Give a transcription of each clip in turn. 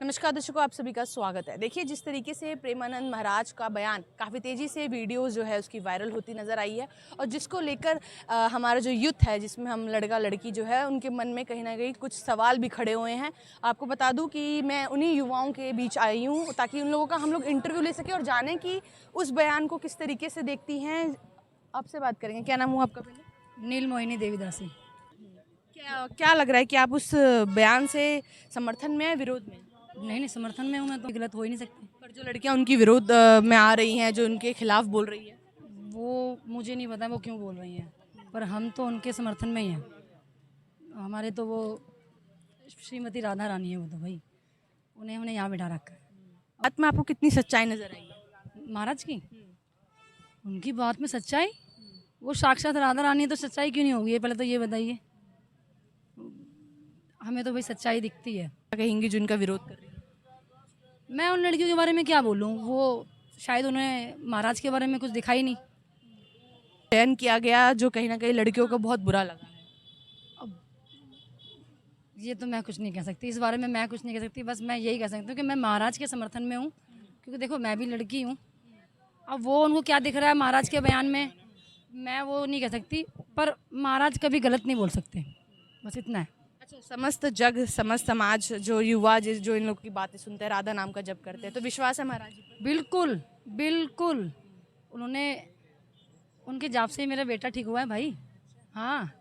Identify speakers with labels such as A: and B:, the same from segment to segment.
A: नमस्कार दर्शकों, आप सभी का स्वागत है। देखिए, जिस तरीके से प्रेमानंद महाराज का बयान काफ़ी तेज़ी से वीडियोस जो है उसकी वायरल होती नज़र आई है और जिसको लेकर हमारा जो यूथ है, जिसमें हम लड़का लड़की जो है उनके मन में कहीं ना कहीं कुछ सवाल भी खड़े हुए हैं। आपको बता दूं कि मैं उन्हीं युवाओं के बीच आई हूँ ताकि उन लोगों का हम लोग इंटरव्यू ले सकें और जानें कि उस बयान को किस तरीके से देखती हैं। आपसे बात करेंगे। क्या नाम हुआ आपका? पहले
B: नीलमोहिनी देवीदासी।
A: क्या क्या लग रहा है कि आप उस बयान से समर्थन में है, विरोध में?
B: नहीं, समर्थन में हूँ मैं, तो गलत हो ही नहीं सकती।
A: पर जो लड़कियां उनकी विरोध में आ रही हैं, जो उनके खिलाफ बोल रही है।
B: वो मुझे नहीं पता वो क्यों बोल रही हैं, पर हम तो उनके समर्थन में ही हैं। हमारे तो वो श्रीमती राधा रानी है, वो तो भाई उन्हें हमने यहाँ बिठा रखा है।
A: बात में आपको कितनी सच्चाई नजर आई?
B: महाराज की उनकी बात में सच्चाई, वो साक्षात राधा रानी है तो सच्चाई क्यों नहीं होगी? पहले तो ये बताइए। हमें तो भाई सच्चाई दिखती है।
A: कहेंगी जो इनका विरोध कर रही है।
B: मैं उन लड़कियों के बारे में क्या बोलूँ, वो शायद उन्हें महाराज के बारे में कुछ दिखा ही नहीं।
A: बयान किया गया जो कहीं ना कहीं लड़कियों को बहुत बुरा लगा है।
B: अब ये तो मैं कुछ नहीं कह सकती, इस बारे में मैं कुछ नहीं कह सकती। बस मैं यही कह सकती हूँ कि मैं महाराज के समर्थन में हूँ, क्योंकि देखो मैं भी लड़की हूँ। अब वो उनको क्या दिख रहा है महाराज के बयान में, मैं वो नहीं कह सकती, पर महाराज कभी गलत नहीं बोल सकते, बस इतना है।
A: अच्छा, समस्त जग, समस्त समाज, जो युवा जो इन लोग की बातें सुनते हैं, राधा नाम का जप करते हैं, तो विश्वास है महाराज जी पर?
B: बिल्कुल बिल्कुल, उन्होंने उनके जाप से ही मेरा बेटा ठीक हुआ है भाई। हाँ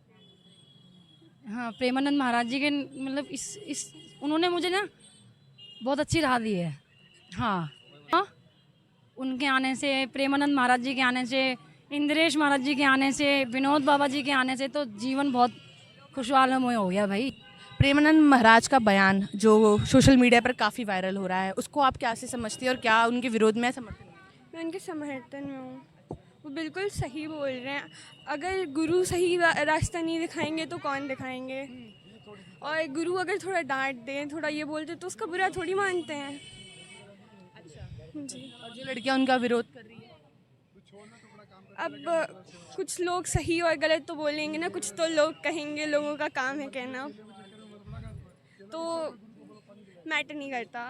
B: हाँ, प्रेमानंद महाराज जी के मतलब इस उन्होंने मुझे ना बहुत अच्छी राह दी है। हाँ हाँ, उनके आने से, प्रेमानंद महाराज जी के आने से, इंद्रेश महाराज जी के आने से, विनोद बाबा जी के आने से तो जीवन बहुत खुशहालमय हो गया भाई।
A: प्रेमानंद महाराज का बयान जो सोशल मीडिया पर काफ़ी वायरल हो रहा है, उसको आप क्या से समझती हैं और क्या उनके विरोध में है, समर्थन में?
C: मैं उनके समर्थन में हूँ। वो बिल्कुल सही बोल रहे हैं। अगर गुरु सही रास्ता नहीं दिखाएंगे तो कौन दिखाएंगे? और गुरु अगर थोड़ा डांट दें, थोड़ा ये बोलते तो उसका बुरा थोड़ी मानते हैं। जी।
A: और जो लड़कियां उनका विरोध कर रही है,
C: अब कुछ लोग सही और गलत तो बोलेंगे ना, कुछ तो लोग कहेंगे, लोगों का काम है कहना, तो मैटर नहीं करता।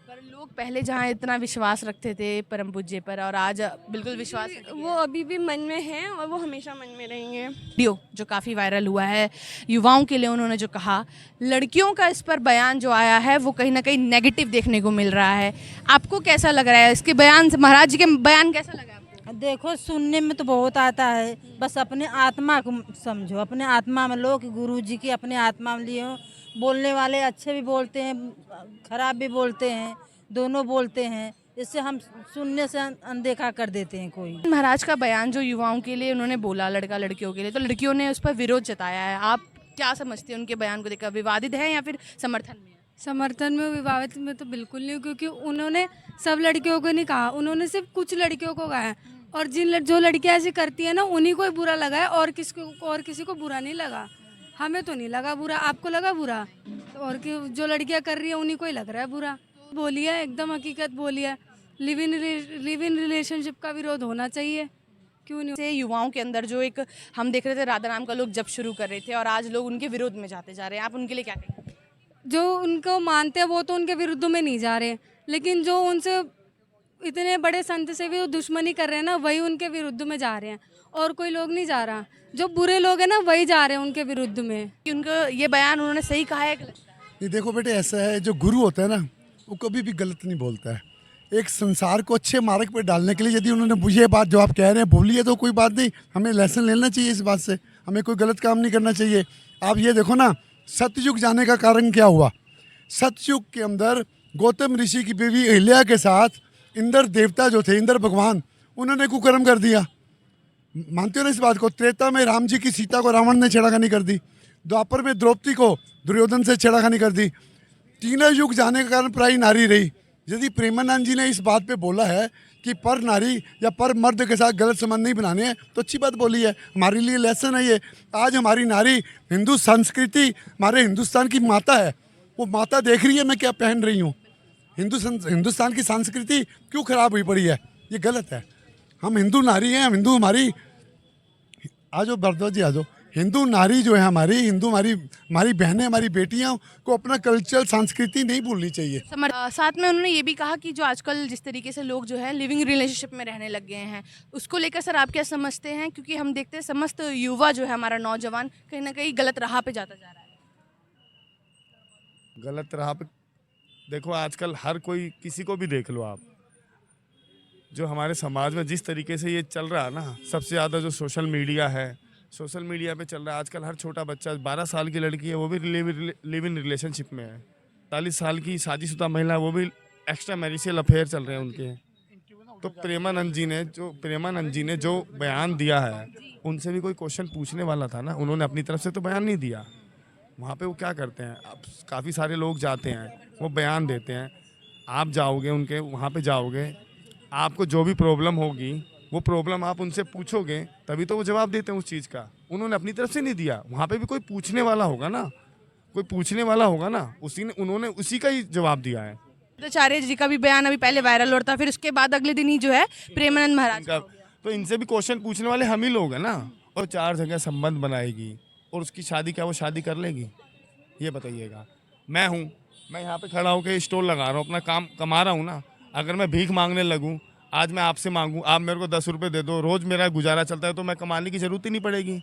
A: पर लोग पहले जहाँ इतना विश्वास रखते थे परम पूज्य पर, और आज बिल्कुल विश्वास
C: वो अभी भी मन में है और वो हमेशा मन में रहेंगे।
A: वीडियो जो काफ़ी वायरल हुआ है युवाओं के लिए, उन्होंने जो कहा, लड़कियों का इस पर बयान जो आया है वो कहीं ना कहीं नेगेटिव देखने को मिल रहा है। आपको कैसा लग रहा है इसके बयान से? महाराज जी के बयान कैसा लगा आपको?
D: देखो, सुनने में तो बहुत आता है, बस अपने आत्मा को समझो, अपने आत्मा में लो कि गुरु जी की अपने आत्मा में लिए हो। बोलने वाले अच्छे भी बोलते हैं, खराब भी बोलते हैं, दोनों बोलते हैं। इससे हम सुनने से अनदेखा कर देते हैं कोई।
A: महाराज का बयान जो युवाओं के लिए उन्होंने बोला, लड़का लड़कियों के लिए, तो लड़कियों ने उस पर विरोध जताया है। आप क्या समझते हैं उनके बयान को देखकर? विवादित है या फिर समर्थन में है?
E: समर्थन में, विवादित में तो बिल्कुल नहीं, क्योंकि उन्होंने सब लड़कियों को नहीं कहा, उन्होंने सिर्फ कुछ लड़कियों को कहा है। और जो लड़कियां ऐसी करती है ना, उन्हीं को ही बुरा लगा है, और किसी को बुरा नहीं लगा। हमें तो नहीं लगा बुरा, आपको लगा बुरा? और जो लड़कियां कर रही है उन्हीं को ही लग रहा है बुरा। बोली है, एकदम हकीकत बोली है। लिव इन रिलेशनशिप का विरोध होना चाहिए, क्यों नहीं?
A: से युवाओं के अंदर जो एक हम देख रहे थे, राधा नाम का लोग जब शुरू कर रहे थे और आज लोग उनके विरोध में जाते जा रहे हैं, आप उनके लिए क्या कहेंगे?
E: जो उनको मानते हैं वो तो उनके विरुद्ध में नहीं जा रहे, लेकिन जो उनसे इतने बड़े संत से भी वो दुश्मनी कर रहे हैं ना, वही उनके विरुद्ध में जा रहे हैं, और कोई लोग नहीं जा रहा। जो बुरे लोग हैं ना, वही जा रहे हैं उनके विरुद्ध में।
A: कि उनको ये बयान उन्होंने सही कहा है, गलत?
F: ये देखो बेटे, ऐसा है, जो गुरु होता है ना, वो कभी भी गलत नहीं बोलता है। एक संसार को अच्छे मार्ग पर डालने के लिए यदि उन्होंने ये बात जो आप कह रहे हैं बोली है, तो कोई बात नहीं, हमें लेसन लेना चाहिए इस बात से। हमें कोई गलत काम नहीं करना चाहिए। आप ये देखो ना, सतयुग जाने का कारण क्या हुआ? सतयुग के अंदर गौतम ऋषि की बीवी अहिल्या के साथ इंद्र देवता जो थे, इंद्र भगवान, उन्होंने कुकर्म कर दिया। मानते हो ना इस बात को? त्रेता में राम जी की सीता को रावण ने छेड़खानी कर दी। द्वापर में द्रौपदी को दुर्योधन से छेड़खानी कर दी। तीनों युग जाने के कारण पराई नारी रही। यदि प्रेमानंद जी ने इस बात पे बोला है कि पर नारी या पर मर्द के साथ गलत संबंध नहीं बनाने हैं, तो अच्छी बात बोली है। हमारे लिए लेसन है ये। आज हमारी नारी, हिंदू संस्कृति, हमारे हिंदुस्तान की माता है, वो माता देख रही है मैं क्या पहन रही हूँ। हिंदुस्तान की संस्कृति क्यों खराब हुई पड़ी है? ये गलत है। हम हिंदू नारी हैं, हम हिंदू, हमारी आ जाओ भरद्वाज जी, आ जाओ। हिंदू नारी जो है हमारी, हिंदू हमारी बहनें, हमारी बेटियां को अपना कल्चर संस्कृति नहीं भूलनी चाहिए।
A: साथ में उन्होंने ये भी कहा कि जो आजकल जिस तरीके से लोग जो है लिविंग रिलेशनशिप में रहने लग गए हैं, उसको लेकर सर आप क्या समझते हैं? क्योंकि हम देखते हैं समस्त युवा जो है हमारा नौजवान कहीं ना कहीं गलत राह पे जाता जा रहा है।
G: गलत राह पे देखो, आजकल हर कोई, किसी को भी देख लो आप, जो हमारे समाज में जिस तरीके से ये चल रहा है ना, सबसे ज़्यादा जो सोशल मीडिया पे चल रहा है आजकल। हर छोटा बच्चा, 12 साल की लड़की है वो भी लिव इन रिलेशनशिप में है, 40 साल की शादीशुदा महिला है वो भी एक्स्ट्रा मैरिजियल अफेयर चल रहे हैं उनके। तो प्रेमानंद जी ने जो बयान दिया है, उनसे भी कोई क्वेश्चन पूछने वाला था ना, उन्होंने अपनी तरफ से तो बयान नहीं दिया। वहाँ पे वो क्या करते हैं, अब काफ़ी सारे लोग जाते हैं, वो बयान देते हैं, आप जाओगे उनके वहाँ पे जाओगे, आपको जो भी प्रॉब्लम होगी वो प्रॉब्लम आप उनसे पूछोगे, तभी तो वो जवाब देते हैं उस चीज़ का। उन्होंने अपनी तरफ से नहीं दिया, वहाँ पे भी कोई पूछने वाला होगा ना, उन्होंने उसी का ही जवाब दिया है।
A: आचार्य जी का भी बयान अभी पहले वायरल हो रहा था, फिर उसके बाद अगले दिन ही जो है प्रेमानंद महाराज का।
G: तो इनसे भी क्वेश्चन पूछने वाले हम ही लोग हैं ना। और 4 जगह संबंध बनाएगी और उसकी शादी, क्या वो शादी कर लेगी? ये बताइएगा। मैं यहाँ पे खड़ा होकर स्टॉल लगा रहा हूँ, अपना काम कमा रहा हूँ ना। अगर मैं भीख मांगने लगूँ, आज मैं आपसे मांगूँ, आप मेरे को 10 रुपये दे दो, रोज़ मेरा गुजारा चलता है, तो मैं कमाने की ज़रूरत ही नहीं पड़ेगी।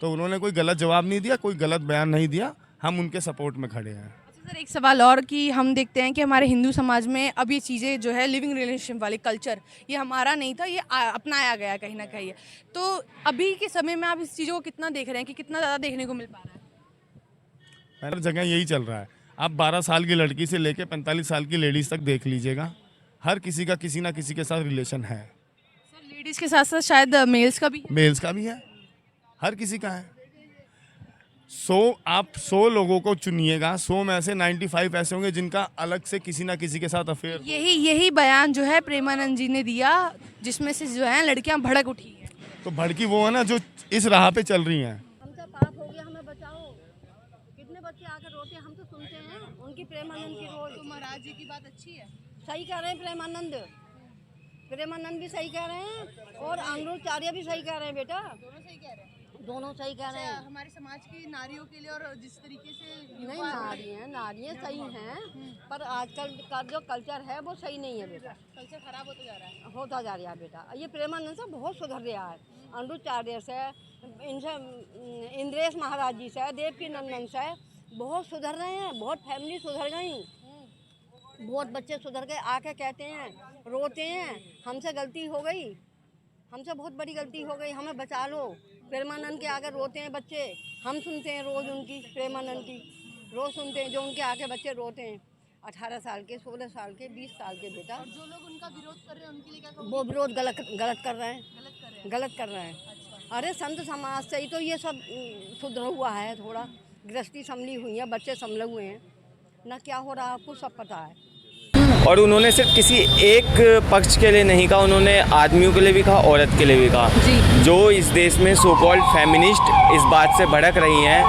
G: तो उन्होंने कोई गलत जवाब नहीं दिया, कोई गलत बयान नहीं दिया, हम उनके सपोर्ट में खड़े हैं।
A: सर एक सवाल और कि हम देखते हैं कि हमारे हिंदू समाज में अब ये चीज़ें जो है लिविंग रिलेशनशिप वाली कल्चर, ये हमारा नहीं था, ये अपनाया गया कहीं ना कहीं। तो अभी के समय में आप इस चीज़ों को कितना देख रहे हैं कि कितना ज़्यादा देखने को मिल पा रहा है?
G: हर जगह यही चल रहा है। आप 12 साल की लड़की से लेकर 45 साल की लेडीज़ तक देख लीजिएगा, हर किसी का किसी ना किसी के साथ रिलेशन है।
A: सर लेडीज़ के साथ साथ शायद मेल्स का भी है, हर किसी का है। आप 100 लोगों को चुनिएगा, 100 में से 95 ऐसे होंगे जिनका अलग से किसी ना किसी के साथ अफेयर। यही बयान जो है प्रेमानंद जी ने दिया, जिसमें से जो है लड़कियां भड़क उठी हैं।
G: तो भड़की वो है ना जो इस राह पे चल रही हैं।
H: हमसे पाप हो गया, हमें बचाओ। कितने बच्चे आकर रोते हैं, हम तो सुनते हैं उनकी प्रेमानंद की रोज।
A: तो महाराज जी की बात अच्छी है,
H: सही कह रहे हैं प्रेमानंद भी सही कह रहे हैं और आंग्रोचार्य भी सही कह रहे हैं बेटा, दोनों सही कह रहे हैं।
A: हमारे समाज की नारियों के लिए और जिस तरीके से
H: नहीं, नारियाँ सही हैं, पर आजकल का जो कल्चर है वो सही नहीं है बेटा,
A: कल्चर खराब
H: होता जा रहा है बेटा। ये प्रेमानंद से बहुत सुधर रहा है, आंग्रोचार्य से, इनसे, इंद्रेश महाराज जी से, देवकी नंदन से बहुत सुधर रहे हैं, बहुत फैमिली सुधर गई, बहुत बच्चे सुधर गए, आके कहते हैं, रोते हैं, हमसे गलती हो गई, हमसे बहुत बड़ी गलती हो गई, हमें बचा लो। प्रेमानंद के आगे रोते हैं बच्चे, हम सुनते हैं रोज़ उनकी, प्रेमानंद की रोज़ सुनते हैं, जो उनके आगे बच्चे रोते हैं, 18 साल के, 16 साल के, 20 साल के बेटा।
A: और जो लोग उनका विरोध कर रहे हैं उनके लिए क्या कहोगे?
H: वो विरोध गलत कर रहे हैं। अरे संत समाज से ही तो ये सब सुधरा हुआ है, थोड़ा गृहस्थी संभली हुई है, बच्चे संभले हुए हैं ना, क्या हो रहा है आपको सब पता है।
I: और उन्होंने सिर्फ किसी एक पक्ष के लिए नहीं कहा, उन्होंने आदमियों के लिए भी कहा, औरत के लिए भी कहा। जो इस देश में सो कॉल्ड फेमिनिस्ट इस बात से भड़क रही हैं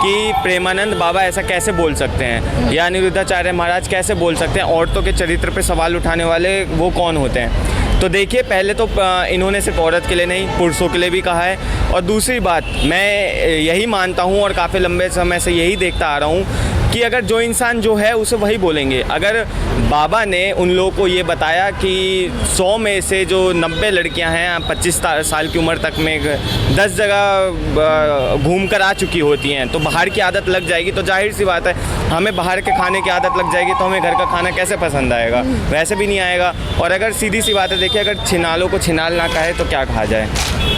I: कि प्रेमानंद बाबा ऐसा कैसे बोल सकते हैं, या अनिरुद्धाचार्य महाराज कैसे बोल सकते हैं, औरतों के चरित्र पर सवाल उठाने वाले वो कौन होते हैं। तो देखिए, पहले तो इन्होंने सिर्फ औरत के लिए नहीं, पुरुषों के लिए भी कहा है। और दूसरी बात, मैं यही मानता हूँ और काफ़ी लंबे समय से यही देखता आ रहा हूँ कि अगर जो इंसान जो है उसे वही बोलेंगे। अगर बाबा ने उन लोगों को ये बताया कि 100 में से जो 90 लड़कियां हैं 25 साल की उम्र तक में 10 जगह घूम कर आ चुकी होती हैं, तो बाहर की आदत लग जाएगी, तो जाहिर सी बात है हमें बाहर के खाने की आदत लग जाएगी, तो हमें घर का खाना कैसे पसंद आएगा? वैसे भी नहीं आएगा। और अगर सीधी सी बात है, देखिए, अगर छिनालों को छिनाल ना कहे तो क्या कहा जाए।